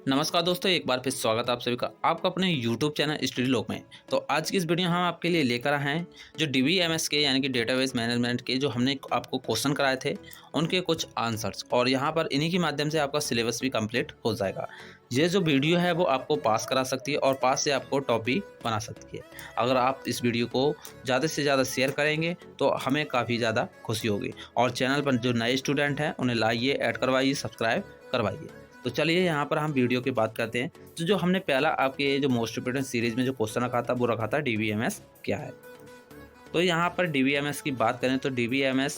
नमस्कार दोस्तों, एक बार फिर स्वागत है आप सभी का आपका अपने YouTube चैनल स्टडी लॉग में। तो आज की इस वीडियो में हम आपके लिए लेकर आए हैं जो DBMS के यानी कि डेटाबेस मैनेजमेंट के जो हमने आपको क्वेश्चन कराए थे उनके कुछ आंसर्स, और यहाँ पर इन्हीं के माध्यम से आपका सिलेबस भी कंप्लीट हो जाएगा। ये जो वीडियो है वो आपको पास करा सकती है और पास से आपको टॉप भी बना सकती है। अगर आप इस वीडियो को ज़्यादा से ज़्यादा शेयर करेंगे तो हमें काफ़ी ज़्यादा खुशी होगी, और चैनल पर जो नए स्टूडेंट हैं उन्हें लाइए, ऐड करवाइए, सब्सक्राइब करवाइए। तो चलिए यहाँ पर हम वीडियो की बात करते हैं। तो जो हमने पहला आपके जो मोस्ट इंपोर्टेंट सीरीज में जो क्वेश्चन रखा था वो रखा था DBMS क्या है। तो यहाँ पर DBMS की बात करें तो DBMS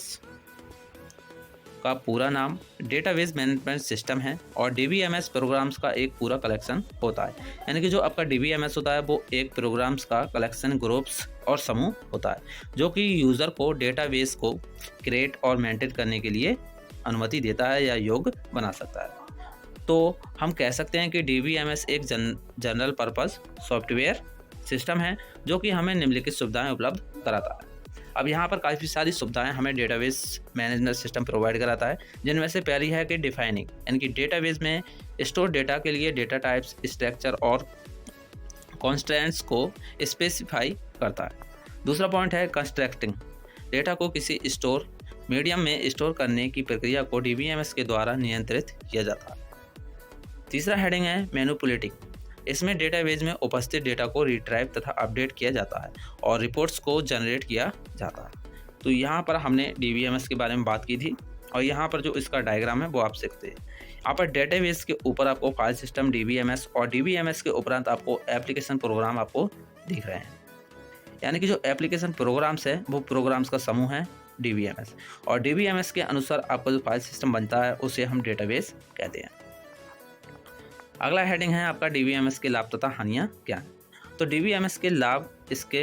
का पूरा नाम डेटाबेस मैनेजमेंट सिस्टम है, और DBMS प्रोग्राम्स का एक पूरा कलेक्शन होता है। यानी कि जो आपका DBMS होता है वो एक प्रोग्राम्स का कलेक्शन, ग्रुप्स और समूह होता है जो कि यूज़र को डेटाबेस को क्रिएट और मेंटेन करने के लिए अनुमति देता है या योग्य बना सकता है। तो हम कह सकते हैं कि DBMS एक जनरल पर्पस सॉफ्टवेयर सिस्टम है जो कि हमें निम्नलिखित सुविधाएं उपलब्ध कराता है। अब यहाँ पर काफ़ी सारी सुविधाएं हमें डेटाबेस मैनेजमेंट सिस्टम प्रोवाइड कराता है, जिनमें से पहली है कि डिफाइनिंग, यानी कि डेटाबेस में स्टोर डेटा के लिए डेटा टाइप्स, स्ट्रक्चर और कॉन्स्ट्रेंट्स को स्पेसिफाई करता है। दूसरा पॉइंट है कंस्ट्रक्टिंग, डेटा को किसी स्टोर मीडियम में स्टोर करने की प्रक्रिया को DBMS के द्वारा नियंत्रित किया जाता है। तीसरा हेडिंग है मैनिपुलेटिंग, इसमें डेटाबेस में उपस्थित डेटा को रिट्राइव तथा अपडेट किया जाता है और रिपोर्ट्स को जनरेट किया जाता है। तो यहाँ पर हमने DBMS के बारे में बात की थी, और यहाँ पर जो इसका डायग्राम है वो आप सीखते हैं। यहाँ पर डेटाबेस के ऊपर आपको फाइल सिस्टम DBMS, और DBMS के उपरांत आपको एप्लीकेशन प्रोग्राम आपको दिख रहे हैं। यानी कि जो एप्लीकेशन प्रोग्राम्स है वो प्रोग्राम्स का समूह है DBMS, और DBMS के अनुसार आपका जो फाइल सिस्टम बनता है उसे हम डेटाबेस कहते हैं। अगला हेडिंग है आपका DBMS के लाभ तथा हानियाँ क्या हैं। तो DBMS के लाभ, इसके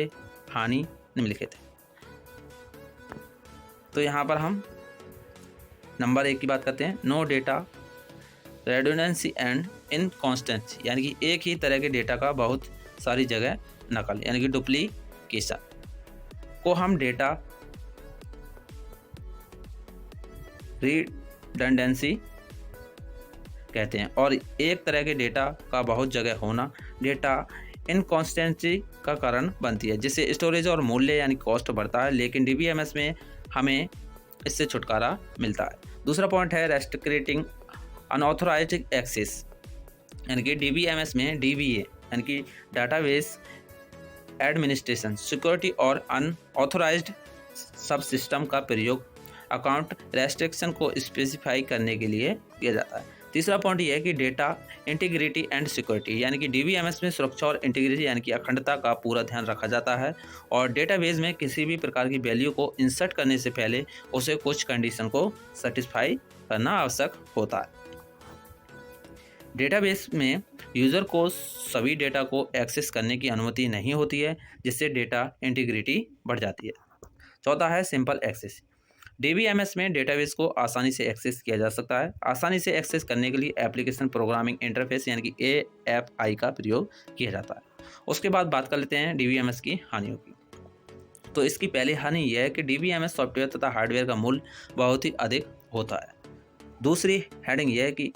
हानि निम्नलिखित है। तो यहाँ पर हम नंबर 1 की बात करते हैं। नो डेटा रेडुंडेंसी एंड इनकॉन्सिस्टेंसी, यानी कि एक ही तरह के डेटा का बहुत सारी जगह नकल, यानी कि डुप्लीकेशन को हम डेटा रिडंडेंसी कहते हैं, और एक तरह के डेटा का बहुत जगह होना डेटा इनकॉन्सिस्टेंसी का कारण बनती है, जिससे स्टोरेज और मूल्य यानी कॉस्ट बढ़ता है, लेकिन DBMS में हमें इससे छुटकारा मिलता है। दूसरा पॉइंट है रेस्ट्रिक्टिंग अनऑथोराइज्ड एक्सेस, यानी कि DBMS में DBA यानी कि डाटाबेस एडमिनिस्ट्रेशन, सिक्योरिटी और अनऑथोराइज्ड सब सिस्टम का प्रयोग अकाउंट रेस्ट्रिक्शन को स्पेसिफाई करने के लिए किया जाता है। तीसरा पॉइंट यह है कि डेटा इंटीग्रिटी एंड सिक्योरिटी, यानी कि DBMS में सुरक्षा और इंटीग्रिटी यानी कि अखंडता का पूरा ध्यान रखा जाता है, और डेटाबेस में किसी भी प्रकार की वैल्यू को इंसर्ट करने से पहले उसे कुछ कंडीशन को सेटिस्फाई करना आवश्यक होता है। डेटाबेस में यूज़र को सभी डेटा को एक्सेस करने की अनुमति नहीं होती है, जिससे डेटा इंटीग्रिटी बढ़ जाती है। चौथा है सिंपल एक्सेस, DBMS में डेटाबेस को आसानी से एक्सेस किया जा सकता है। आसानी से एक्सेस करने के लिए एप्लीकेशन प्रोग्रामिंग इंटरफेस यानी कि API का प्रयोग किया जाता है। उसके बाद बात कर लेते हैं DBMS की हानियों की। तो इसकी पहली हानि यह है कि DBMS सॉफ्टवेयर तथा हार्डवेयर का मूल्य बहुत ही अधिक होता है। दूसरी हेडिंग यह है कि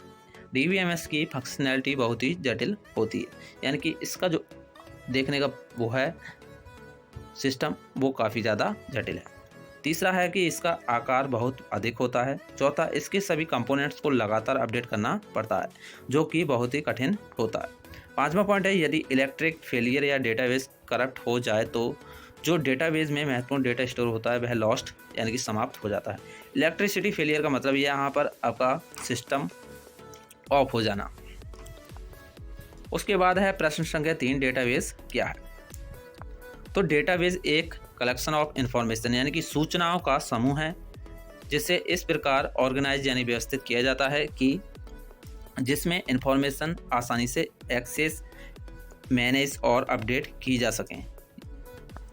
DBMS की फंक्शनैलिटी बहुत ही जटिल होती है, यानी कि इसका जो देखने का वो है सिस्टम वो काफ़ी ज़्यादा जटिल है। तीसरा है कि इसका आकार बहुत अधिक होता है। चौथा, इसके सभी कंपोनेंट्स को लगातार अपडेट करना पड़ता है, जो कि बहुत ही कठिन होता है। पांचवा पॉइंट है यदि इलेक्ट्रिक फेलियर या डेटाबेस करप्ट हो जाए तो जो डेटाबेस में महत्वपूर्ण डेटा स्टोर होता है वह लॉस्ट यानी कि समाप्त हो जाता है। इलेक्ट्रिसिटी फेलियर का मतलब यहाँ पर आपका सिस्टम ऑफ हो जाना। उसके बाद है प्रश्न संख्या 3, डेटाबेस क्या है। तो डेटाबेस एक कलेक्शन ऑफ इंफॉर्मेशन यानी कि सूचनाओं का समूह है, जिसे इस प्रकार ऑर्गेनाइज यानी व्यवस्थित किया जाता है कि जिसमें इंफॉर्मेशन आसानी से एक्सेस, मैनेज और अपडेट की जा सकें।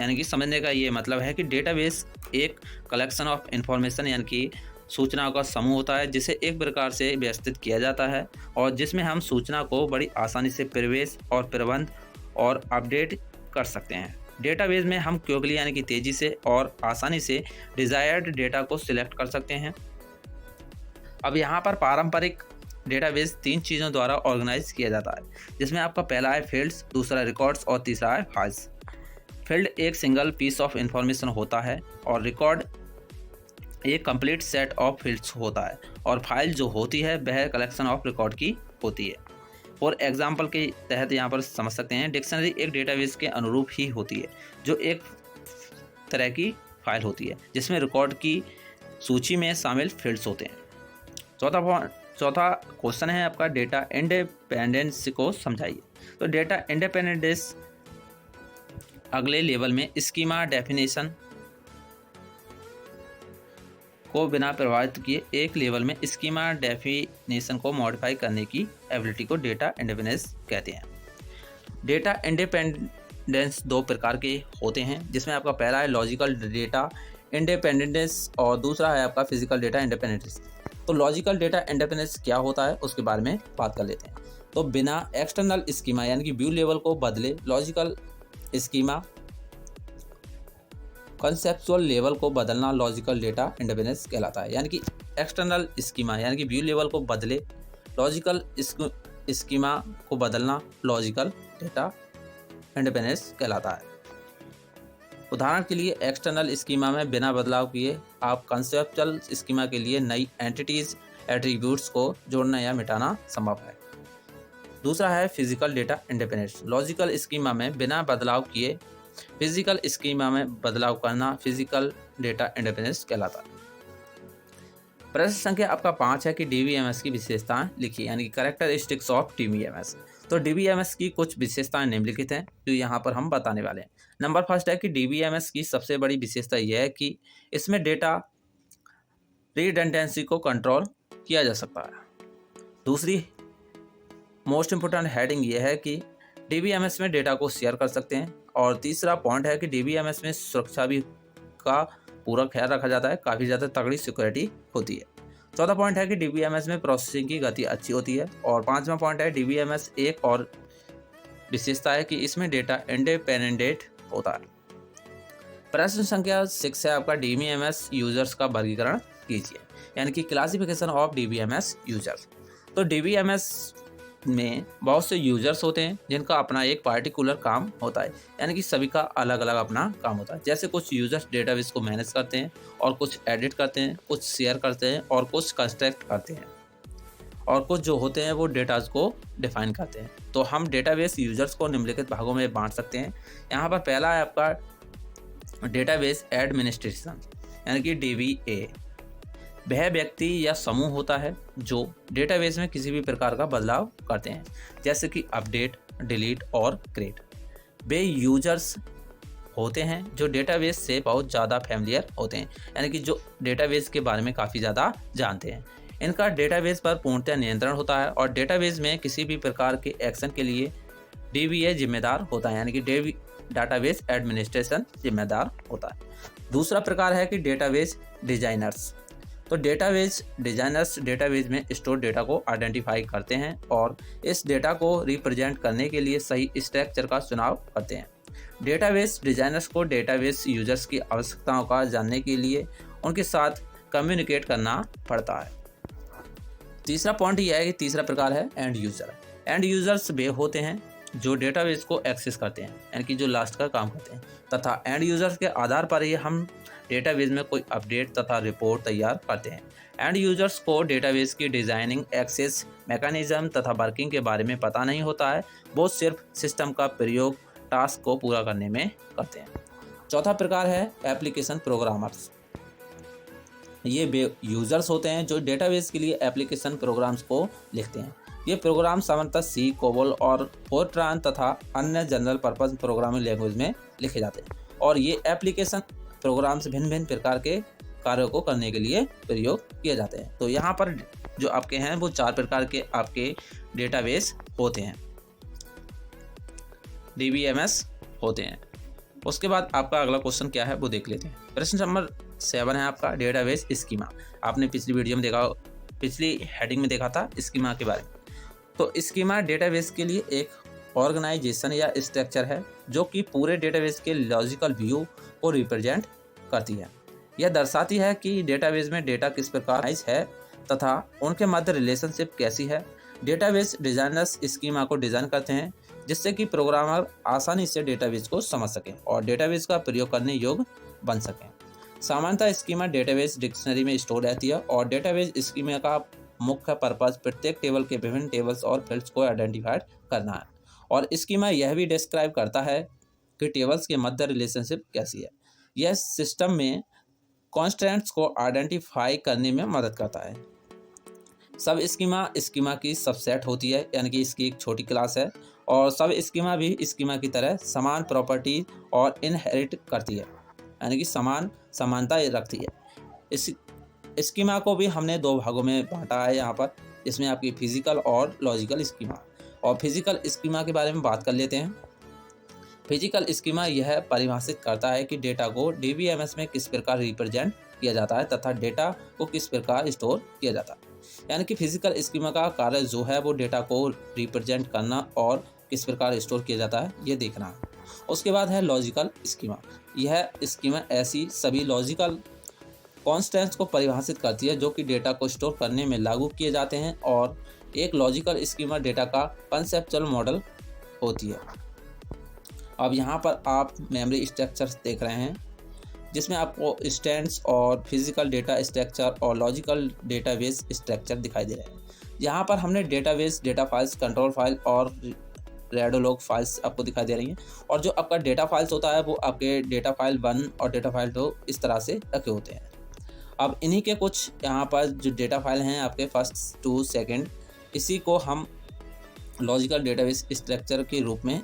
यानी कि समझने का ये मतलब है कि डेटाबेस एक कलेक्शन ऑफ इंफॉर्मेशन यानी कि सूचनाओं का समूह होता है, जिसे एक प्रकार से व्यवस्थित किया जाता है और जिसमें हम सूचना को बड़ी आसानी से प्रवेश और प्रबंध और अपडेट कर सकते हैं। डेटाबेस में हम क्विकली यानी कि तेज़ी से और आसानी से डिज़ायर्ड डेटा को सिलेक्ट कर सकते हैं। अब यहाँ पर पारंपरिक डेटाबेस 3 चीज़ों द्वारा ऑर्गेनाइज किया जाता है, जिसमें आपका पहला है फील्ड्स, दूसरा रिकॉर्ड्स और तीसरा है फाइल्स। फील्ड एक सिंगल पीस ऑफ इंफॉर्मेशन होता है और रिकॉर्ड एक कंप्लीट सेट ऑफ फील्ड्स होता है और फाइल जो होती है वह कलेक्शन ऑफ रिकॉर्ड की होती है। और एग्जाम्पल के तहत यहाँ पर समझ सकते हैं, डिक्शनरी एक डेटाबेस के अनुरूप ही होती है, जो एक तरह की फाइल होती है जिसमें रिकॉर्ड की सूची में शामिल फील्ड्स होते हैं। चौथा क्वेश्चन है आपका, डेटा इंडिपेंडेंस को समझाइए। तो डेटा इंडिपेंडेंस अगले लेवल में स्कीमा डेफिनेशन को बिना प्रभावित किए एक लेवल में स्कीमा डेफिनेशन को मॉडिफाई करने की एबिलिटी को डेटा इंडिपेंडेंस कहते हैं। डेटा इंडिपेंडेंस 2 प्रकार के होते हैं, जिसमें आपका पहला है लॉजिकल डेटा इंडिपेंडेंस और दूसरा है आपका फिजिकल डेटा इंडिपेंडेंस। तो लॉजिकल डेटा इंडिपेंडेंस क्या होता है उसके बारे में बात कर लेते हैं। तो बिना एक्सटर्नल स्कीमा यानी कि व्यू लेवल को बदले लॉजिकल स्कीमा कंसेप्चुअल लेवल को बदलना लॉजिकल डेटा इंडिपेंडेंस कहलाता है। यानी कि एक्सटर्नल स्कीमा यानी कि व्यू लेवल को बदले लॉजिकल स्कीमा को बदलना लॉजिकल डेटा इंडिपेंडेंस कहलाता है। उदाहरण के लिए एक्सटर्नल स्कीमा में बिना बदलाव किए आप कंसेप्चुअल स्कीमा के लिए नई एंटिटीज एट्रीब्यूट्स को जोड़ना या मिटाना संभव है। दूसरा है physical data independence. Logical schema में बिना बदलाव किए फिजिकल स्कीमा में बदलाव करना फिजिकल डेटा इंडिपेंडेंस कहलाता है। प्रश्न संख्या आपका 5 है कि डीबीएमएस की विशेषताएं लिखिए, यानी कि कैरेक्टरिस्टिक्स ऑफ डीबीएमएस। तो डीबीएमएस की कुछ विशेषताएं निम्नलिखित हैं जो यहाँ पर हम बताने वाले हैं। नंबर फर्स्ट है कि डीबीएमएस की सबसे बड़ी विशेषता यह है कि इसमें डेटा रिडंडेंसी को कंट्रोल किया जा सकता है। दूसरी मोस्ट इंपोर्टेंट हेडिंग यह है कि डीबीएमएस में डेटा को शेयर कर सकते हैं। और तीसरा पॉइंट है कि डीबीएमएस में सुरक्षा भी का पूरा ख्याल रखा जाता है, काफ़ी ज़्यादा तगड़ी सिक्योरिटी होती है। चौथा पॉइंट है कि डीबीएमएस में प्रोसेसिंग की गति अच्छी होती है। और पांचवा पॉइंट है डीबीएमएस एक और विशेषता है कि इसमें डेटा इंडिपेंडेंट होता है। प्रश्न संख्या 6 है आपका, डीबीएमएस यूजर्स का वर्गीकरण कीजिए, यानी कि क्लासिफिकेशन ऑफ डीबीएमएस यूजर्स। तो डीबीएमएस में बहुत से यूजर्स होते हैं जिनका अपना एक पार्टिकुलर काम होता है, यानी कि सभी का अलग अलग अपना काम होता है। जैसे कुछ यूजर्स डेटाबेस को मैनेज करते हैं और कुछ एडिट करते हैं, कुछ शेयर करते हैं और कुछ कंस्ट्रक्ट करते हैं, और कुछ जो होते हैं वो डेटाज को डिफाइन करते हैं। तो हम डेटाबेस यूजर्स को निम्नलिखित भागों में बांट सकते हैं। यहाँ पर पहला है आपका डेटाबेस एडमिनिस्ट्रेशन, यानी कि DBA। वह व्यक्ति या समूह होता है जो डेटाबेस में किसी भी प्रकार का बदलाव करते हैं, जैसे कि अपडेट, डिलीट और क्रिएट। वे यूजर्स होते हैं जो डेटाबेस से बहुत ज़्यादा फैमिलियर होते हैं, यानी कि जो डेटाबेस के बारे में काफ़ी ज़्यादा जानते हैं। इनका डेटाबेस पर पूर्णतः नियंत्रण होता है और डेटाबेस में किसी भी प्रकार के एक्शन के लिए DBA जिम्मेदार होता है, यानी कि डेटाबेस एडमिनिस्ट्रेशन जिम्मेदार होता है। दूसरा प्रकार है कि डेटाबेस डिजाइनर्स। तो डेटाबेस डिजाइनर्स डेटाबेस में स्टोर डेटा को आइडेंटिफाई करते हैं और इस डेटा को रिप्रेजेंट करने के लिए सही स्ट्रक्चर का चुनाव करते हैं। डेटाबेस डिजाइनर्स को डेटाबेस यूजर्स की आवश्यकताओं का जानने के लिए उनके साथ कम्युनिकेट करना पड़ता है। तीसरा पॉइंट यह है कि तीसरा प्रकार है एंड यूजर। एंड यूजर्स वे होते हैं जो डेटाबेस को एक्सेस करते हैं, यानी कि जो लास्ट का काम करते हैं, तथा एंड यूजर्स के आधार पर ही हम डेटाबेस में कोई अपडेट तथा रिपोर्ट तैयार करते हैं। एंड यूजर्स को डेटाबेस की डिज़ाइनिंग, एक्सेस मैकेनिज्म तथा वर्किंग के बारे में पता नहीं होता है, वो सिर्फ सिस्टम का प्रयोग टास्क को पूरा करने में करते हैं। चौथा प्रकार है एप्लीकेशन प्रोग्रामर्स। ये वे यूजर्स होते हैं जो डेटाबेस के लिए एप्लीकेशन प्रोग्राम्स को लिखते हैं। ये प्रोग्राम सामान्यतः C, COBOL और फोर्ट्रान तथा अन्य जनरल पर्पज प्रोग्रामिंग लैंग्वेज में लिखे जाते हैं, और ये एप्लीकेशन प्रोग्राम्स भिन्न भिन्न प्रकार के कार्यों को करने के लिए प्रयोग किए जाते हैं। तो यहाँ पर जो आपके हैं वो 4 प्रकार के आपके डेटाबेस होते हैं, DBMS होते हैं। उसके बाद आपका अगला क्वेश्चन क्या है वो देख लेते हैं। प्रश्न नंबर 7 है आपका डेटाबेस स्कीमा। आपने पिछली वीडियो में देखा, पिछली हेडिंग में देखा था स्कीमा के बारे में। तो स्कीमा डेटाबेस के लिए एक ऑर्गेनाइजेशन या स्ट्रक्चर है जो कि पूरे डेटाबेस के लॉजिकल व्यू को रिप्रेजेंट करती है। यह दर्शाती है कि डेटाबेस में डेटा किस प्रकार है तथा उनके मध्य रिलेशनशिप कैसी है। डेटाबेस डिजाइनर्स स्कीमा को डिज़ाइन करते हैं जिससे कि प्रोग्रामर आसानी से डेटाबेस को समझ सकें और डेटाबेस का प्रयोग करने योग्य बन सकें। सामान्यतः स्कीमा डेटाबेस डिक्शनरी में स्टोर रहती है और डेटाबेस स्कीमा का मुख्य पर्पज प्रत्येक टेबल के विभिन्न टेबल्स और फील्ड्स को आइडेंटिफाई करना है और स्कीमा यह भी डिस्क्राइब करता है कि टेबल्स के मध्य रिलेशनशिप कैसी है। यह सिस्टम में कॉन्स्टेंट्स को आइडेंटिफाई करने में मदद करता है। सब स्कीमा की सबसेट होती है, यानी कि इसकी एक छोटी क्लास है और सब स्कीमा भी स्कीमा की तरह समान प्रॉपर्टी और इनहेरिट करती है, यानी कि समानता रखती है। इस स्कीमा को भी हमने दो भागों में बांटा है यहाँ पर, इसमें आपकी फिजिकल और लॉजिकल स्कीमा। और फिजिकल स्कीमा के बारे में बात कर लेते हैं। फिजिकल स्कीमा यह परिभाषित करता है कि डेटा को डीबीएमएस में किस प्रकार रिप्रेजेंट किया जाता है तथा डेटा को किस प्रकार स्टोर किया जाता है। यानी कि फिजिकल स्कीमा का कार्य जो है वो डेटा को रिप्रेजेंट करना और किस प्रकार स्टोर किया जाता है ये देखना है। उसके बाद है लॉजिकल स्कीमा। यह स्कीमा ऐसी सभी लॉजिकल कॉन्स्टेंट्स को परिभाषित करती है जो कि डेटा को स्टोर करने में लागू किए जाते हैं और एक लॉजिकल स्कीमा डेटा का कंसेप्चुअल मॉडल होती है। अब यहाँ पर आप मेमोरी स्ट्रक्चर्स देख रहे हैं जिसमें आपको स्टैंड्स और फिजिकल डेटा स्ट्रक्चर और लॉजिकल डेटाबेस स्ट्रक्चर दिखाई दे रहे हैं। यहाँ पर हमने database, data files, control file और रेडोलॉग फाइल्स आपको दिखाई दे रही हैं और जो आपका डेटा फाइल्स होता है वो आपके डेटा फाइल 1 और डेटा फाइल 2 इस तरह से रखे होते हैं। अब इन्हीं के कुछ यहाँ पर जो डेटा फाइल हैं आपके फर्स्ट 2 सेकेंड, इसी को हम लॉजिकल डेटाबेस स्ट्रक्चर के रूप में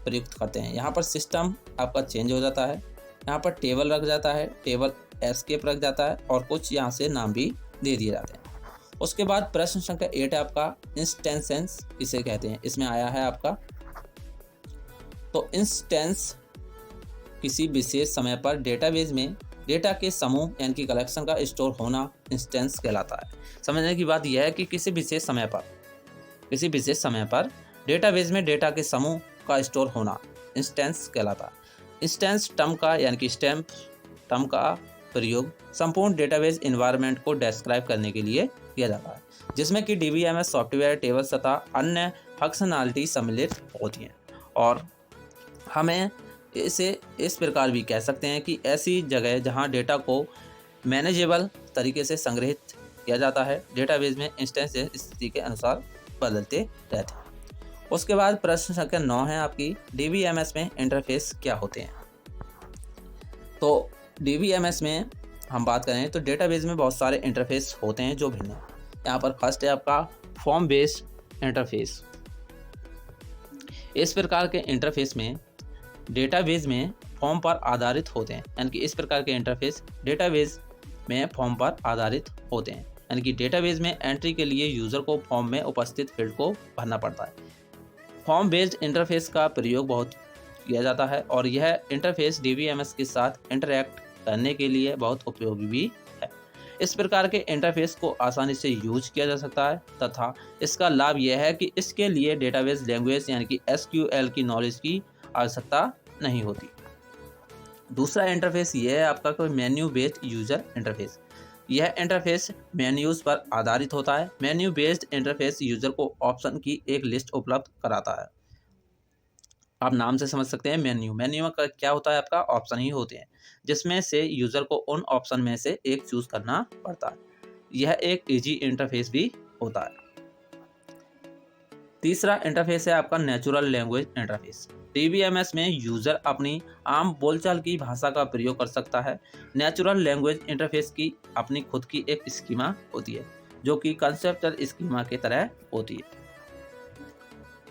प्रयुक्त करते हैं। यहाँ पर सिस्टम आपका चेंज हो जाता है, यहाँ पर टेबल रख जाता है, टेबल एस्केप रख जाता है और कुछ यहाँ से नाम भी दे दिए जाते हैं। उसके बाद प्रश्न संख्या 8 है आपका इंस्टेंसेस इसे कहते हैं। इसमें आया है आपका तो इंस्टेंस किसी विशेष समय पर डेटाबेस में डेटा के समूह यानी कि कलेक्शन का स्टोर होना इंस्टेंस कहलाता है। समझने की बात यह है कि किसी विशेष समय पर डेटाबेस में डेटा के समूह का स्टोर होना इंस्टेंस कहलाता है। इंस्टेंस टर्म का यानी कि स्टैम्प टर्म का प्रयोग संपूर्ण डेटाबेस एनवायरनमेंट को डिस्क्राइब करने के लिए किया जाता है जिसमें कि डीबीएमएस सॉफ्टवेयर, टेबल्स तथा अन्य फंक्शनैलिटी सम्मिलित होती हैं। और हमें इसे इस प्रकार भी कह सकते हैं कि ऐसी जगह जहां डेटा को मैनेजेबल तरीके से संग्रहित किया जाता है। डेटाबेस में इंस्टेंस स्थिति के अनुसार बदलते रहते हैं। उसके बाद प्रश्न संख्या 9 है आपकी डीबीएमएस में इंटरफेस क्या होते हैं। तो डीबीएमएस में हम बात करें तो डेटाबेस में बहुत सारे इंटरफेस होते हैं जो भिन्न हैं। यहाँ पर फर्स्ट है आपका फॉर्म बेस्ड इंटरफेस। इस प्रकार के इंटरफेस में डेटाबेस में फॉर्म पर आधारित होते हैं, यानी कि इस प्रकार के इंटरफेस डेटाबेस में फॉर्म पर आधारित होते हैं, यानी कि डेटाबेस में एंट्री के लिए यूज़र को फॉर्म में उपस्थित फील्ड को भरना पड़ता है। फॉर्म बेस्ड इंटरफेस का प्रयोग बहुत किया जाता है और यह इंटरफेस डीबीएमएस के साथ इंटरैक्ट करने के लिए बहुत उपयोगी भी है। इस प्रकार के इंटरफेस को आसानी से यूज किया जा सकता है तथा इसका लाभ यह है कि इसके लिए डेटाबेस लैंग्वेज यानी कि एसक्यूएल की नॉलेज की आवश्यकता नहीं होती। दूसरा इंटरफेस यह है आपका कोई मेन्यू बेस्ड यूजर इंटरफेस। यह इंटरफेस मेन्यूज़ पर आधारित होता है। मेन्यू बेस्ड इंटरफेस यूज़र को ऑप्शन की एक लिस्ट उपलब्ध कराता है। आप नाम से समझ सकते हैं मेन्यू में क्या होता है, आपका ऑप्शन ही होते हैं जिसमें से यूज़र को उन ऑप्शन में से एक चूज़ करना पड़ता है। यह एक इजी इंटरफेस भी होता है। तीसरा इंटरफेस है आपका नेचुरल लैंग्वेज इंटरफेस। डीबीएमएस में यूज़र अपनी आम बोलचाल की भाषा का प्रयोग कर सकता है। नेचुरल लैंग्वेज इंटरफेस की अपनी खुद की एक स्कीमा होती है जो कि कंसेप्चुअल स्कीमा की तरह होती है।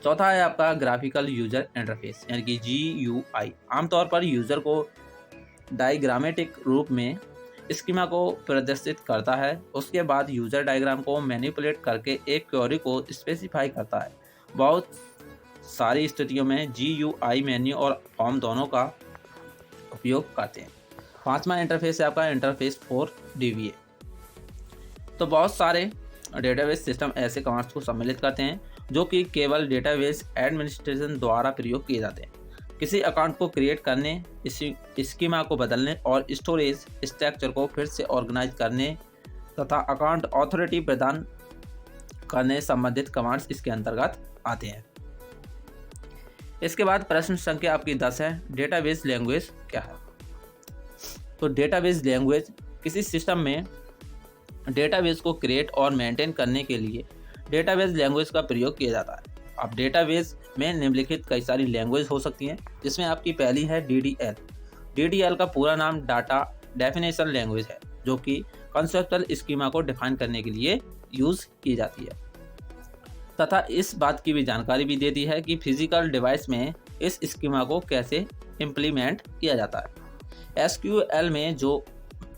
चौथा है आपका ग्राफिकल यूजर इंटरफेस यानी कि GUI। आमतौर पर यूज़र को डायग्रामेटिक रूप में स्कीमा को प्रदर्शित करता है। उसके बाद यूज़र डायग्राम को मैनिपुलेट करके एक क्वेरी को स्पेसिफाई करता है। बहुत सारी स्थितियों में GUI मेन्यू और फॉर्म दोनों का उपयोग करते हैं। पांचवा इंटरफेस है आपका इंटरफेस फॉर DBA। तो बहुत सारे डेटाबेस सिस्टम ऐसे कमांड्स को सम्मिलित करते हैं जो कि केवल डेटाबेस एडमिनिस्ट्रेशन द्वारा प्रयोग किए जाते हैं। किसी अकाउंट को क्रिएट करने, स्कीमा को बदलने और स्टोरेज स्ट्रक्चर को फिर से ऑर्गेनाइज करने तथा अकाउंट ऑथोरिटी प्रदान करने संबंधित कमांड्स इसके अंतर्गत आते हैं। इसके बाद प्रश्न संख्या आपकी 10 है, डेटाबेस लैंग्वेज क्या है। तो डेटाबेस लैंग्वेज किसी सिस्टम में डेटाबेस को क्रिएट और मेंटेन करने के लिए डेटाबेस लैंग्वेज का प्रयोग किया जाता है। अब डेटाबेस में निम्नलिखित कई सारी लैंग्वेज हो सकती हैं, जिसमें आपकी पहली है DDL। DDL का पूरा नाम डाटा डेफिनेशन लैंग्वेज है, जो कि कॉन्सेप्चुअल स्कीमा को डिफाइन करने के लिए यूज़ की जाती है तथा इस बात की भी जानकारी भी देती है कि फिजिकल डिवाइस में इस स्कीमा को कैसे इम्प्लीमेंट किया जाता है। SQL में जो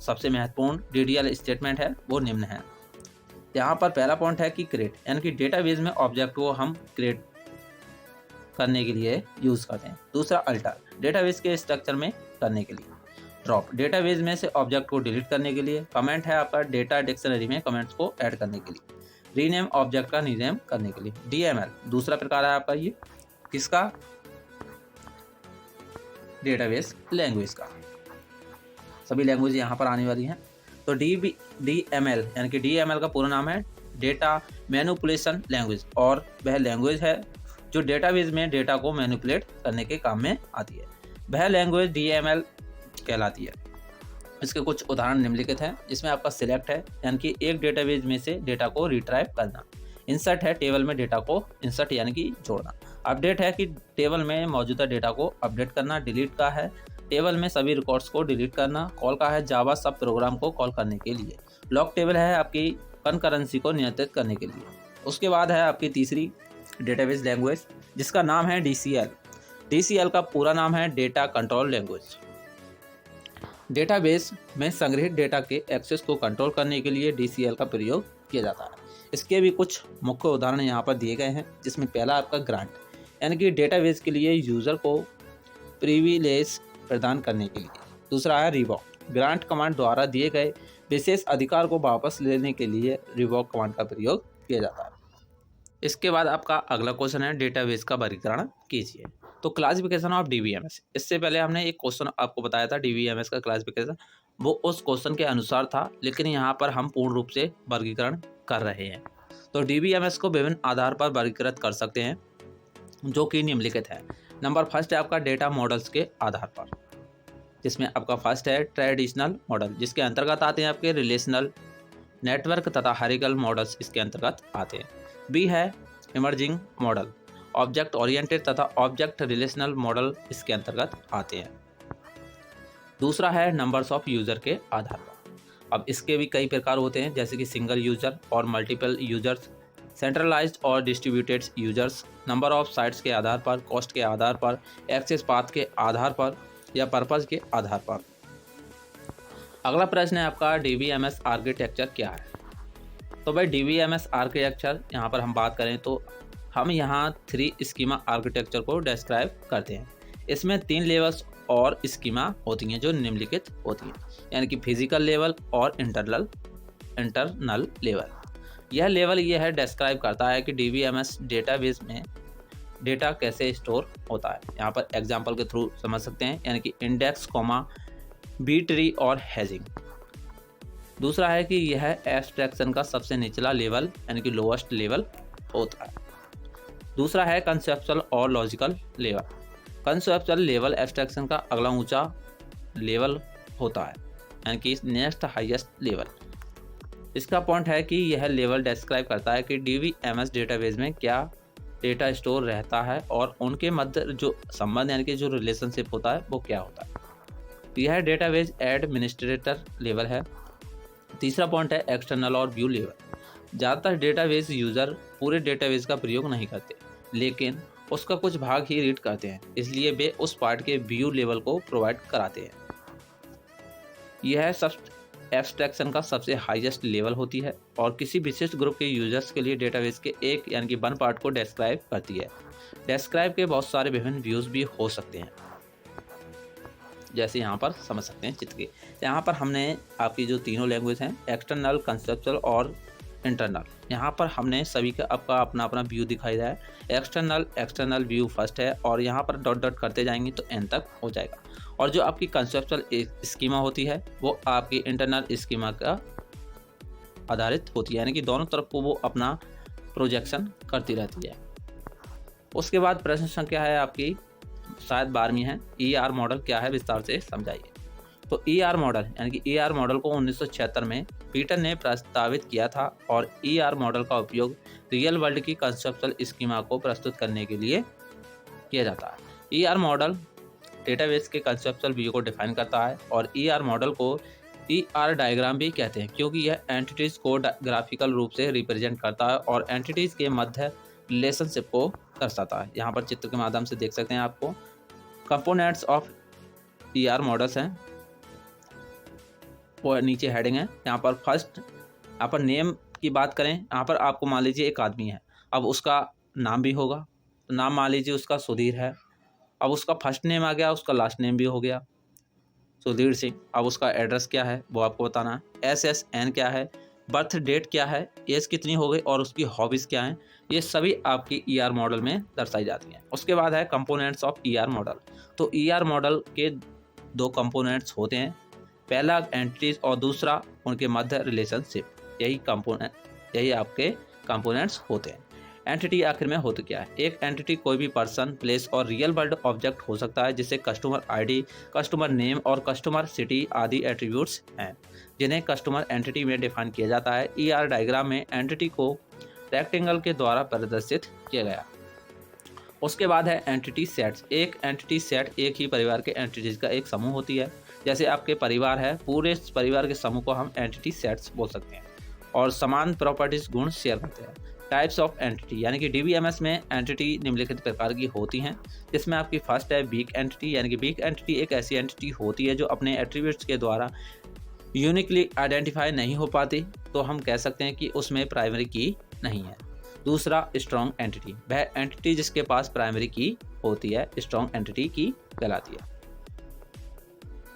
सबसे महत्वपूर्ण DDL स्टेटमेंट है वो निम्न है। यहाँ पर पहला पॉइंट है कि क्रिएट, यानी कि डेटाबेस में ऑब्जेक्ट को हम क्रिएट करने के लिए यूज़ करते हैं। दूसरा अल्टर, डेटाबेस के स्ट्रक्चर में करने के लिए। ड्रॉप, डेटाबेस में से ऑब्जेक्ट को डिलीट करने के लिए। कमेंट है आपका डेटा डिक्शनरी में कमेंट्स को ऐड करने के लिए। रीनेम, ऑब्जेक्ट का रीनेम करने के लिए। DML दूसरा प्रकार है आपका ये किसका, डेटाबेस लैंग्वेज का। सभी लैंग्वेज यहाँ पर आने वाली हैं। तो DML, यानी कि DML का पूरा नाम है डेटा मैनिपुलेशन लैंग्वेज, और वह लैंग्वेज है जो डेटाबेस में डेटा को मैनिपुलेट करने के काम में आती है। वह लैंग्वेज DML कहलाती है। इसके कुछ उदाहरण निम्नलिखित हैं, जिसमें आपका सिलेक्ट है, यानी कि एक डेटाबेस में से डेटा को रिट्राइव करना। इंसर्ट है, टेबल में डेटा को इंसर्ट यानी कि जोड़ना। अपडेट है कि टेबल में मौजूदा डेटा को अपडेट करना। डिलीट का है टेबल में सभी रिकॉर्ड्स को डिलीट करना। कॉल का है जावा सब प्रोग्राम को कॉल करने के लिए। लॉक टेबल है आपकी कनकरेंसी को नियंत्रित करने के लिए। उसके बाद है आपकी तीसरी डेटाबेस लैंग्वेज, जिसका नाम है DCL। DCL का पूरा नाम है डेटा कंट्रोल लैंग्वेज। डेटाबेस में संग्रहित डेटा के एक्सेस को कंट्रोल करने के लिए DCL का प्रयोग किया जाता है। इसके भी कुछ मुख्य उदाहरण यहाँ पर दिए गए हैं, जिसमें पहला आपका ग्रांट, यानी कि डेटाबेस के लिए यूज़र को प्रिविलेज प्रदान करने के लिए। दूसरा है रिवॉक, ग्रांट कमांड द्वारा दिए गए विशेष अधिकार को वापस लेने के लिए रिवॉक कमांड का प्रयोग किया जाता है। इसके बाद आपका अगला क्वेश्चन है डेटाबेस का वर्गीकरण कीजिए। तो क्लासिफिकेशन ऑफ DBMS, इससे पहले हमने एक क्वेश्चन आपको बताया था DBMS का क्लासिफिकेशन, वो उस क्वेश्चन के अनुसार था, लेकिन यहाँ पर हम पूर्ण रूप से वर्गीकरण कर रहे हैं। तो DBMS को विभिन्न आधार पर वर्गीकृत कर सकते हैं, जो कि निम्नलिखित है। नंबर फर्स्ट है आपका डेटा मॉडल्स के आधार पर, जिसमें आपका फर्स्ट है ट्रेडिशनल मॉडल, जिसके अंतर्गत आते हैं आपके रिलेशनल, नेटवर्क तथा हायरार्किकल मॉडल्स इसके अंतर्गत आते हैं। बी है इमर्जिंग मॉडल, ऑब्जेक्ट ओरिएंटेड तथा ऑब्जेक्ट रिलेशनल मॉडल इसके अंतर्गत आते हैं। दूसरा है नंबर्स ऑफ यूज़र के आधार पर। अब इसके भी कई प्रकार होते हैं, जैसे कि सिंगल यूज़र और मल्टीपल यूजर्स, सेंट्रलाइज्ड और distributed users, number of sites के आधार पर, कॉस्ट के आधार पर, एक्सेस पाथ के आधार पर या पर्पज़ के आधार पर। अगला प्रश्न है आपका DBMS आर्किटेक्चर क्या है। तो भाई DBMS आर्किटेक्चर यहाँ पर हम बात करें तो हम यहाँ 3 स्कीमा आर्किटेक्चर को डिस्क्राइब करते हैं। इसमें 3 लेवल्स और स्कीमा होती हैं जो निम्नलिखित होती हैं, यानी कि फिजिकल लेवल और इंटरनल लेवल। यह लेवल यह है डिस्क्राइब करता है कि DBMS डेटाबेस में डेटा कैसे स्टोर होता है। यहाँ पर एग्जाम्पल के थ्रू समझ सकते हैं, यानी कि इंडेक्स, बी ट्री और हैशिंग। दूसरा है कि यह एब्स्ट्रैक्शन का सबसे निचला लेवल, यानी कि लोएस्ट लेवल होता है। दूसरा है कंसेप्चुअल और logical level. Conceptual level abstraction का अगला ऊंचा लेवल होता है, यानी कि नेक्स्ट हाईएस्ट लेवल। इसका पॉइंट है कि यह लेवल डिस्क्राइब करता है कि DBMS डेटाबेस में क्या डेटा स्टोर रहता है और उनके मध्य जो संबंध यानी कि जो रिलेशनशिप होता है वो क्या होता है। यह डेटाबेस एडमिनिस्ट्रेटर लेवल है। तीसरा पॉइंट है एक्सटर्नल और व्यू लेवल। ज़्यादातर डेटाबेस यूज़र पूरे डेटाबेस का प्रयोग नहीं करते, लेकिन उसका कुछ भाग ही रीड करते हैं, इसलिए वे उस पार्ट के व्यू लेवल को प्रोवाइड कराते हैं। यह सब एब्स्ट्रैक्शन का सबसे हाईएस्ट लेवल होती है और किसी विशिष्ट ग्रुप के यूजर्स के लिए डेटाबेस के एक यानी कि वन पार्ट को डिस्क्राइब करती है। डिस्क्राइब के बहुत सारे विभिन्न व्यूज़ भी हो सकते हैं, जैसे यहाँ पर समझ सकते हैं चित्र के। यहाँ पर हमने आपकी जो तीनों लैंग्वेज हैं, एक्सटर्नल, कंसेप्चुअल और इंटरनल, यहाँ पर हमने सभी का आपका अपना अपना व्यू दिखाई दिया है। एक्सटर्नल व्यू फर्स्ट है और यहाँ पर डॉट डॉट करते जाएंगे तो एंड तक हो जाएगा। और जो आपकी कंसेप्चुअल स्कीमा होती है वो आपकी इंटरनल स्कीमा का आधारित होती है, यानी कि दोनों तरफ को वो अपना प्रोजेक्शन करती रहती है। उसके बाद प्रश्न संख्या है आपकी शायद 12वीं है, ER मॉडल क्या है, विस्तार से समझाइए। तो ER मॉडल यानी कि ER मॉडल को 1976 में पीटर ने प्रस्तावित किया था और ER मॉडल का उपयोग रियल वर्ल्ड की कंसेप्चुअल स्कीमा को प्रस्तुत करने के लिए किया जाता है। ER मॉडल डेटाबेस के कंसेप्चुअल व्यू को डिफाइन करता है और ER मॉडल को ER डायग्राम भी कहते हैं क्योंकि यह एंटिटीज को ग्राफिकल रूप से रिप्रेजेंट करता है और एंटिटीज के मध्य रिलेशनशिप को दर्शाता है। यहाँ पर चित्र के माध्यम से देख सकते हैं आपको कंपोनेंट्स ऑफ ER मॉडल्स हैं, वो नीचे हेडिंग है। यहाँ पर फर्स्ट, यहाँ पर नेम की बात करें, यहाँ पर आपको मान लीजिए एक आदमी है, अब उसका नाम भी होगा, तो नाम मान लीजिए उसका सुधीर है। अब उसका फर्स्ट नेम आ गया, उसका लास्ट नेम भी हो गया सुधीर सिंह। अब उसका एड्रेस क्या है वो आपको बताना है, SSN क्या है, बर्थ डेट क्या है, एज कितनी हो गई और उसकी हॉबीज़ क्या हैं, ये सभी आपकी ER मॉडल में दर्शाई जाती हैं। उसके बाद है कंपोनेंट्स ऑफ ER मॉडल। तो ER मॉडल के दो कंपोनेंट्स होते हैं, पहला एंटिटीज और दूसरा उनके मध्य रिलेशनशिप, यही आपके कंपोनेंट्स होते हैं। एंटिटी आखिर में होती क्या है? एक एंटिटी कोई भी पर्सन, प्लेस और रियल वर्ल्ड ऑब्जेक्ट हो सकता है जिसे कस्टमर ID, कस्टमर नेम और कस्टमर सिटी आदि एट्रीब्यूट्स हैं जिन्हें कस्टमर एंटिटी में डिफाइन किया जाता है। ER डायग्राम में एंटिटी को रेक्टेंगल के द्वारा प्रदर्शित किया गया। उसके बाद है एंटिटी सेट्स। एक एंटिटी सेट एक ही परिवार के एंटिटीज का एक समूह होती है। जैसे आपके परिवार है, पूरे परिवार के समूह को हम एंटिटी सेट्स बोल सकते हैं और समान प्रॉपर्टीज गुण शेयर करते हैं। टाइप्स ऑफ एंटिटी यानी कि DBMS में एंटिटी निम्नलिखित प्रकार की होती हैं, जिसमें आपकी फर्स्ट है वीक एंटिटी। यानी कि वीक एंटिटी एक ऐसी एंटिटी होती है जो अपने एट्रीब्यूट्स के द्वारा यूनिकली आइडेंटिफाई नहीं हो पाती, तो हम कह सकते हैं कि उसमें प्राइमरी की नहीं है। दूसरा स्ट्रॉन्ग एंटिटी, वह एंटिटी जिसके पास प्राइमरी की होती है स्ट्रॉन्ग एंटिटी की कहलाती है।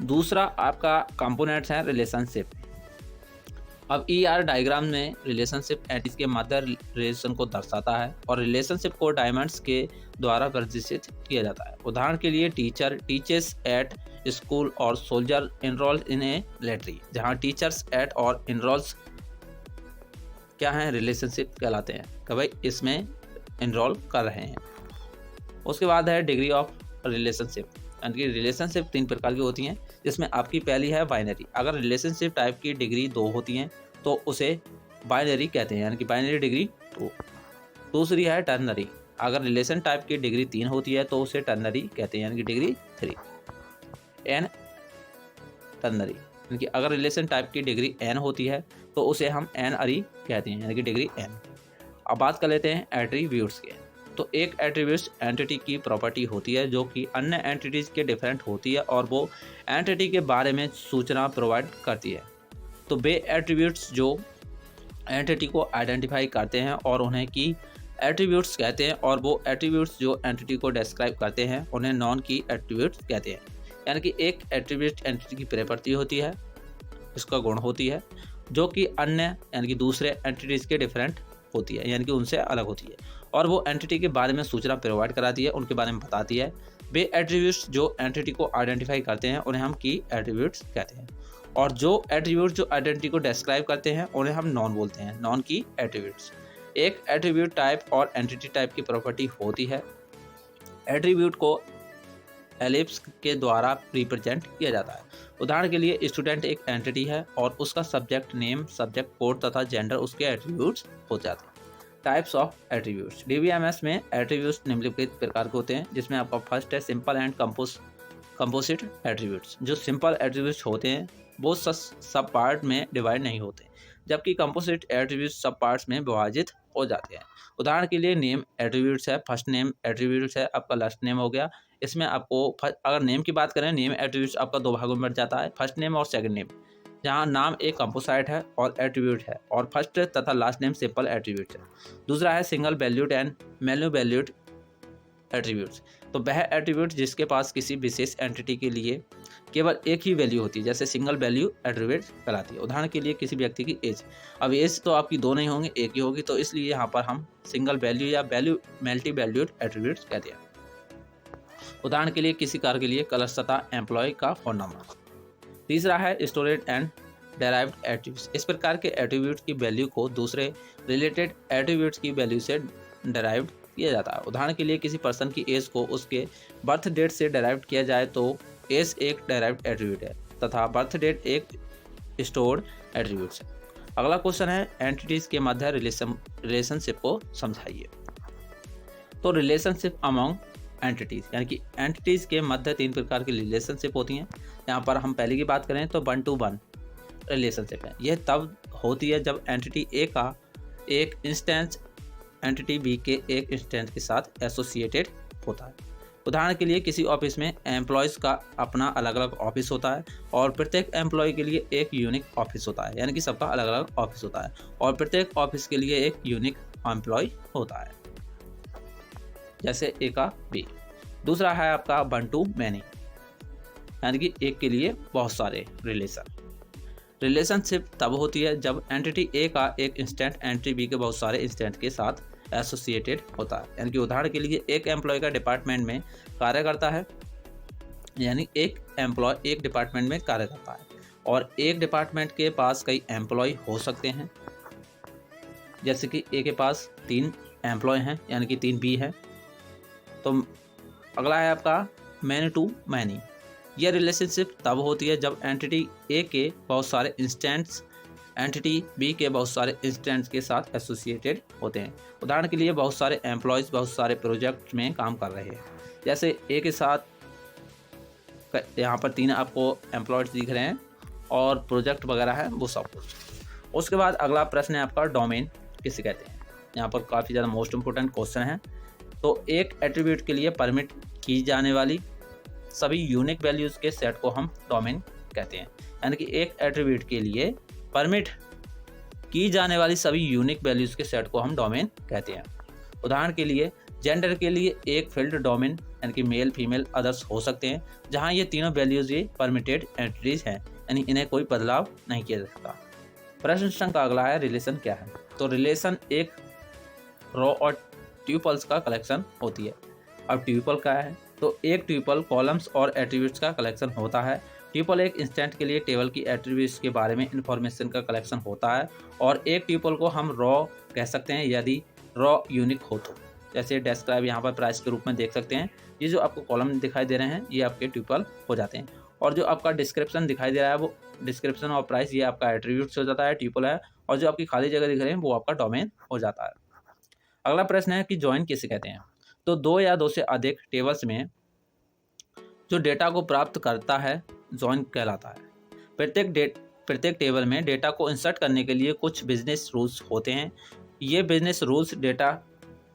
दूसरा आपका कंपोनेंट्स है रिलेशनशिप। अब ER डायग्राम में रिलेशनशिप एंटिटीज के मध्य रिलेशन को दर्शाता है और रिलेशनशिप को डायमंड्स के द्वारा प्रदर्शित किया जाता है। उदाहरण के लिए टीचर टीचर्स एट स्कूल और soldier enrolled in A military, जहाँ टीचर्स एट और इनरोल्स क्या हैं, रिलेशनशिप कहलाते हैं कि भाई इसमें इनरोल कर रहे हैं। उसके बाद है डिग्री ऑफ रिलेशनशिप। यानी कि रिलेशनशिप 3 प्रकार की होती हैं, जिसमें आपकी पहली है बाइनरी। अगर रिलेशनशिप टाइप की डिग्री 2 होती हैं तो उसे बाइनरी कहते हैं, यानी कि बाइनरी डिग्री 2। दूसरी है टर्नरी। अगर रिलेशन टाइप की डिग्री 3 होती है तो उसे टर्नरी कहते हैं, यानी कि डिग्री 3। एन टर्नरी, यानी कि अगर रिलेशन टाइप की डिग्री n होती है तो उसे हम एनरी कहते हैं, यानी कि डिग्री n। अब बात कर लेते हैं एट्रीब्यूट्स के। तो एक एट्रीब्यूट्स एंटिटी की प्रॉपर्टी होती है जो कि अन्य एंटिटीज के डिफरेंट होती है और वो एंटिटी के बारे में सूचना प्रोवाइड करती है। तो वे एट्रीब्यूट्स जो एंटिटी को आइडेंटिफाई करते हैं और उन्हें की एट्रीब्यूट्स कहते हैं, और वो एट्रीब्यूट्स जो एंटिटी को डिस्क्राइब करते हैं उन्हें नॉन की एट्रीब्यूट्स कहते हैं। यानी कि एक एट्रीब्यूट एंटिटी की प्रॉपर्टी होती है, इसका गुण होती है, जो कि अन्य यानी कि दूसरे एंटिटीज के डिफरेंट होती है, यानी कि उनसे अलग होती है, और वो एंटिटी के बारे में सूचना प्रोवाइड कराती है, उनके बारे में बताती है। वे एट्रीब्यूट्स जो एंटिटी को आइडेंटिफाई करते हैं उन्हें हम की एट्रीब्यूट्स कहते हैं, और जो एट्रीब्यूट्स जो आइडेंटिटी को डिस्क्राइब करते हैं उन्हें हम नॉन बोलते हैं, नॉन की एट्रीब्यूट्स। एक एट्रीब्यूट टाइप और एंटिटी टाइप की प्रॉपर्टी होती है। एट्रीब्यूट को एलिप्स के द्वारा रिप्रेजेंट किया जाता है। उदाहरण के लिए स्टूडेंट एक एंटिटी है और उसका सब्जेक्ट नेम, सब्जेक्ट कोड तथा जेंडर उसके एट्रीब्यूट्स हो जाते हैं। Types of attributes. DBMS में एट्रीब्यूट्स निम्नलिखित प्रकार के होते हैं, जिसमें आपका फर्स्ट है सिंपल एंड कंपोजिट एट्रीब्यूट्स। जो सिंपल एट्रीब्यूट्स होते हैं वो सब पार्ट में डिवाइड नहीं होते, जबकि कंपोजिट एट्रीब्यूट्स सब पार्ट्स में विभाजित हो जाते हैं। उदाहरण के लिए नेम एट्रीब्यूट्स है, फर्स्ट नेम एट्रीब्यूट्स है, आपका लास्ट नेम हो गया। इसमें आपको अगर नेम की बात करें, नेम एट्रीब्यूट्स आपका 2 भागों में बट जाता है, फर्स्ट नेम और सेकंड नेम, जहाँ नाम एक कंपोसाइट है और एट्रीब्यूट है, और फर्स्ट तथा लास्ट नेम सिंपल एट्रीब्यूट है। दूसरा है single valued and multi valued attributes. तो वह एट्रीब्यूट जिसके पास किसी विशेष एंटिटी के लिए केवल एक ही वैल्यू होती है, जैसे सिंगल वैल्यू एट्रीब्यूट कहलाती है। उदाहरण के लिए किसी व्यक्ति की एज, अब एज तो आपकी 2 नहीं होंगी, एक ही होगी, तो इसलिए यहाँ पर हम सिंगल वैल्यू या मल्टी वैल्यूड एट्रीब्यूट्स कहते हैं। उदाहरण के लिए किसी कार के लिए कलर तथा एम्प्लॉय का फोन नंबर। तीसरा है स्टोरेज एंड डेराइव्ड एट्रीब्यूट्स। इस प्रकार के एट्रीब्यूट की वैल्यू को दूसरे रिलेटेड एट्रीब्यूट्स की वैल्यू से डेराइव्ड किया जाता है। उदाहरण के लिए किसी पर्सन की एज को उसके बर्थ डेट से डेराइव्ड किया जाए तो एज एक डेराइव्ड एट्रीब्यूट है तथा बर्थ डेट एक स्टोर्ड एट्रीब्यूट है। अगला क्वेश्चन है एंटिटीज के मध्य रिलेशनशिप को समझाइए। तो रिलेशनशिप अमॉन्ग एंटिटीज यानी कि एंटिटीज के मध्य 3 प्रकार की रिलेशनशिप होती हैं। यहाँ पर हम पहले की बात करें तो 1 to 1 रिलेशनशिप है। यह तब होती है जब एंटिटी ए का एक इंस्टेंस एंटिटी बी के एक इंस्टेंस के साथ एसोसिएटेड होता है। उदाहरण के लिए किसी ऑफिस में एम्प्लॉयज़ का अपना अलग अलग ऑफिस होता है और प्रत्येक एम्प्लॉय के लिए एक यूनिक ऑफिस होता है, यानी कि सबका अलग अलग ऑफिस होता है और प्रत्येक ऑफिस के लिए एक यूनिक एम्प्लॉय होता है, जैसे ए का बी। दूसरा है आपका 1 to many यानी कि एक के लिए बहुत सारे रिलेशनशिप तब होती है जब एंटिटी ए का एक इंस्टेंट एंटिटी बी के बहुत सारे इंस्टेंट के साथ एसोसिएटेड होता है। यानी कि उदाहरण के लिए एक एम्प्लॉय का डिपार्टमेंट में कार्य करता है, यानी एक एम्प्लॉय एक डिपार्टमेंट में कार्य करता है और एक डिपार्टमेंट के पास कई एम्प्लॉय हो सकते हैं, जैसे कि ए के पास 3 एम्प्लॉय हैं यानी कि 3 बी हैं। तो अगला है आपका मैनी टू मैनी। यह रिलेशनशिप तब होती है जब एंटिटी ए के बहुत सारे इंस्टेंट्स एंटिटी बी के बहुत सारे इंस्टेंट्स के साथ एसोसिएटेड होते हैं। उदाहरण के लिए बहुत सारे एम्प्लॉयज़ बहुत सारे प्रोजेक्ट में काम कर रहे हैं, जैसे ए के साथ यहाँ पर 3 आपको एम्प्लॉयज़ दिख रहे हैं और प्रोजेक्ट वगैरह है वो सब कुछ। उसके बाद अगला प्रश्न है आपका डोमेन किसे कहते हैं। यहाँ पर काफ़ी ज़्यादा मोस्ट इंपोर्टेंट क्वेश्चन है। तो एक एट्रीब्यूट के लिए परमिट की जाने वाली सभी यूनिक वैल्यूज़ के सेट को हम डोमेन कहते हैं। यानी कि एक एट्रीब्यूट के लिए परमिट की जाने वाली सभी यूनिक वैल्यूज़ के सेट को हम डोमेन कहते हैं। उदाहरण के लिए जेंडर के लिए एक फील्ड डोमेन यानी कि मेल फीमेल अदर्स हो सकते हैं, जहां ये तीनों वैल्यूज़ ये परमिटेड एंटिटीज हैं, यानी इन्हें कोई बदलाव नहीं किया जा सकता। प्रश्न संख्या का अगला है रिलेशन क्या है। तो रिलेशन एक रो और ट्यूपल्स का कलेक्शन होती है। अब ट्यूपल क्या है। तो एक ट्यूपल कॉलम्स और एट्रीब्यूट्स का कलेक्शन होता है। ट्यूपल एक इंस्टेंट के लिए टेबल की एट्रीब्यूट्स के बारे में इंफॉर्मेशन का कलेक्शन होता है और एक ट्यूपल को हम रॉ कह सकते हैं यदि रॉ यूनिक हो तो। जैसे डिस्क्राइब यहाँ पर प्राइस के रूप में देख सकते हैं, ये जो आपको कॉलम दिखाई दे रहे हैं ये आपके ट्यूपल हो जाते हैं और जो आपका डिस्क्रिप्शन दिखाई दे रहा है वो डिस्क्रिप्शन और प्राइस ये आपका एट्रीब्यूट्स हो जाता है, ट्यूपल है, और जो आपकी खाली जगह दिख रहे हैं वो आपका डोमेन हो जाता है। अगला प्रश्न है कि जॉइन किसे कहते हैं। तो 2 या 2 से अधिक टेबल्स में जो डेटा को प्राप्त करता है जॉइन कहलाता है। प्रत्येक टेबल में डेटा को इंसर्ट करने के लिए कुछ बिजनेस रूल्स होते हैं। ये बिजनेस रूल्स डेटा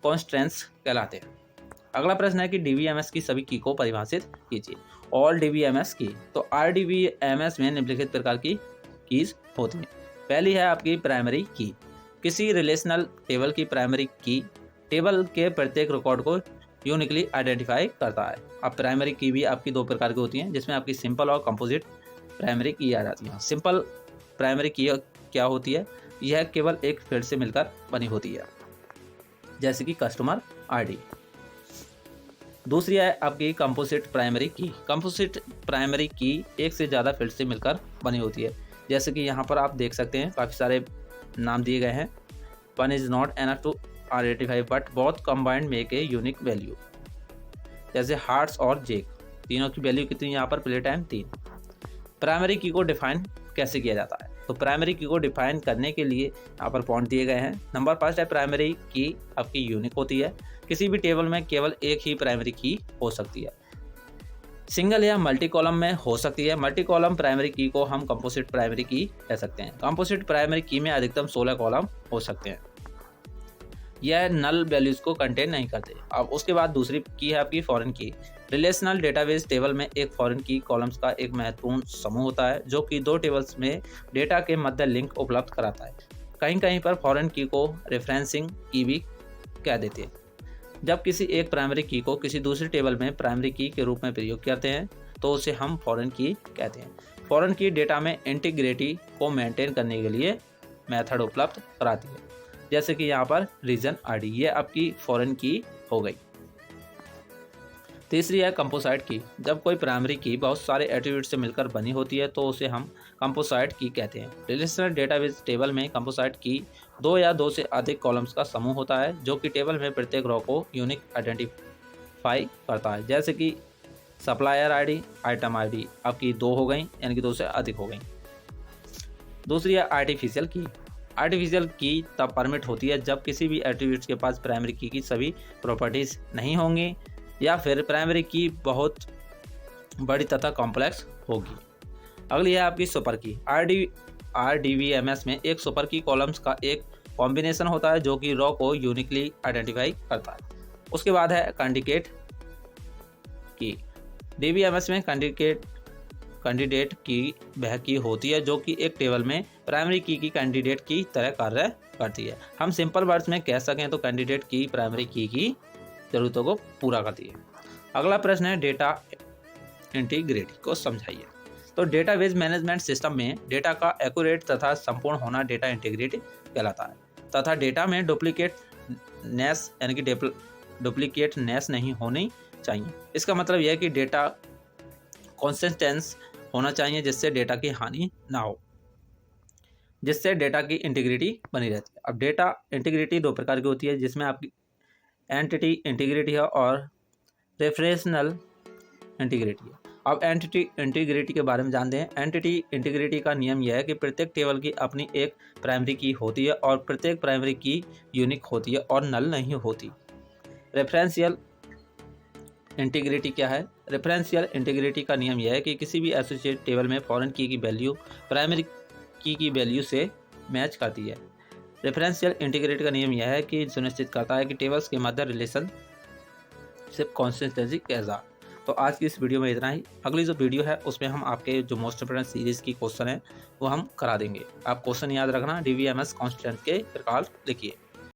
कॉन्स्ट्रेंट्स कहलाते हैं। अगला प्रश्न है कि डीबीएमएस की सभी की को परिभाषित कीजिए। ऑल डीबीएमएस की। तो आरडीबीएमएस में निम्नलिखित प्रकार की कीज होती हैं। पहली है आपकी प्राइमरी की। किसी रिलेशनल टेबल की प्राइमरी की टेबल के प्रत्येक रिकॉर्ड को यूनिकली आइडेंटिफाई करता है। अब प्राइमरी की भी आपकी 2 प्रकार की होती हैं, जिसमें आपकी सिंपल और कंपोजिट प्राइमरी की आ जाती है। सिंपल प्राइमरी की क्या होती है, यह केवल एक फील्ड से मिलकर बनी होती है, जैसे कि कस्टमर आईडी। दूसरी है आपकी कंपोजिट प्राइमरी की। कंपोजिट प्राइमरी की एक से ज़्यादा फील्ड से मिलकर बनी होती है, जैसे कि यहाँ पर आप देख सकते हैं काफ़ी सारे नाम दिए गए हैं। One is not enough to identify but both combined make a unique value, जैसे हार्ट्स और जेक, तीनों की वैल्यू कितनी यहाँ पर प्ले टाइम 3। प्राइमरी की को डिफाइन कैसे किया जाता है। तो प्राइमरी की को डिफाइन करने के लिए यहाँ पर पॉइंट दिए गए हैं। नंबर 1 है प्राइमरी की आपकी यूनिक होती है। किसी भी टेबल में केवल एक ही प्राइमरी की हो सकती है, सिंगल या मल्टी कॉलम में हो सकती है। मल्टी कॉलम प्राइमरी की को हम कंपोजिट प्राइमरी की कह सकते हैं। कंपोजिट प्राइमरी की में अधिकतम 16 कॉलम हो सकते हैं। यह नल वैल्यूज़ को कंटेन नहीं करते। अब उसके बाद दूसरी की है आपकी फॉरेन की। रिलेशनल डेटाबेस टेबल में एक फॉरेन की कॉलम्स का एक महत्वपूर्ण समूह होता है, जो कि 2 टेबल्स में डेटा के मध्य लिंक उपलब्ध कराता है। कहीं कहीं पर फॉरेन की को रेफरेंसिंग की भी कह देते हैं। जब किसी एक प्राइमरी की को किसी दूसरी टेबल में प्राइमरी की के रूप में प्रयोग करते हैं तो उसे हम फॉरेन की कहते हैं। फॉरेन की डेटा में इंटीग्रिटी को मेंटेन करने के लिए मेथड उपलब्ध कराती है, जैसे कि यहाँ पर रीजन आईडी, ये आपकी फॉरेन की हो गई। तीसरी है कंपोसाइट की। जब कोई प्राइमरी की बहुत सारे एट्रीब्यूट से मिलकर बनी होती है तो उसे हम कंपोसाइट की कहते हैं। रिलेशनल डेटाबेस टेबल में कंपोसाइट की दो या दो से अधिक कॉलम्स का समूह होता है जो कि टेबल में प्रत्येक रो को यूनिक आइडेंटिफाई करता है। जैसे कि सप्लायर आईडी, आइटम आईडी आपकी दो हो गई, यानी कि दो से अधिक हो गई। दूसरी है आर्टिफिशियल की। आर्टिफिशियल की तब परमिट होती है जब किसी भी एट्रीब्यूट्स के पास प्राइमरी की सभी प्रॉपर्टीज नहीं होंगी या फिर प्राइमरी की बहुत बड़ी तथा कॉम्प्लेक्स होगी। अगली है आपकी सुपर की। RDBMS में एक सुपर की कॉलम्स का एक कॉम्बिनेशन होता है जो कि रो को यूनिकली आइडेंटिफाई करता है। उसके बाद है कैंडिडेट की। DBMS में कैंडिडेट की वह की होती है जो कि एक टेबल में प्राइमरी की कैंडिडेट की तरह कार्य करती है। हम सिंपल वर्ड्स में कह सकें तो कैंडिडेट की प्राइमरी की जरूरतों को पूरा करती है। अगला प्रश्न है डेटा इंटीग्रिटी को समझाइए। तो डेटाबेस मैनेजमेंट सिस्टम में डेटा का एक्यूरेट तथा संपूर्ण होना डेटा इंटीग्रिटी कहलाता है तथा डेटा में डुप्लीकेटनेस यानी कि डुप्लीकेटनेस नहीं होनी चाहिए। इसका मतलब यह है कि डेटा कंसिस्टेंस होना चाहिए जिससे डेटा की हानि ना हो, जिससे डेटा की इंटीग्रिटी बनी रहती है। अब डेटा इंटीग्रिटी दो प्रकार की होती है जिसमें आपकी एंटिटी इंटीग्रिटी है और रेफरेंशियल इंटीग्रिटी है। अब एंटिटी इंटीग्रिटी के बारे में जानते हैं। एंटिटी इंटीग्रिटी का नियम यह है कि प्रत्येक टेबल की अपनी एक प्राइमरी की होती है और प्रत्येक प्राइमरी की यूनिक होती है और नल नहीं होती। रेफरेंशियल इंटीग्रिटी क्या है? रेफरेंशियल इंटीग्रिटी का नियम यह है कि किसी भी एसोसिएट टेबल में फॉरेन की वैल्यू प्राइमरी की वैल्यू से मैच करती है। रेफरेंशियल इंटीग्रिटी का नियम यह है कि सुनिश्चित करता है कि टेबल्स के मध्य रिलेशनशिप कंसिस्टेंसी कैसा। तो आज की इस वीडियो में इतना ही। अगली जो वीडियो है उसमें हम आपके जो मोस्ट इंपोर्टेंट सीरीज की क्वेश्चन है वो हम करा देंगे। आप क्वेश्चन याद रखना, DBMS कांस्टेंट के प्रकार लिखिए।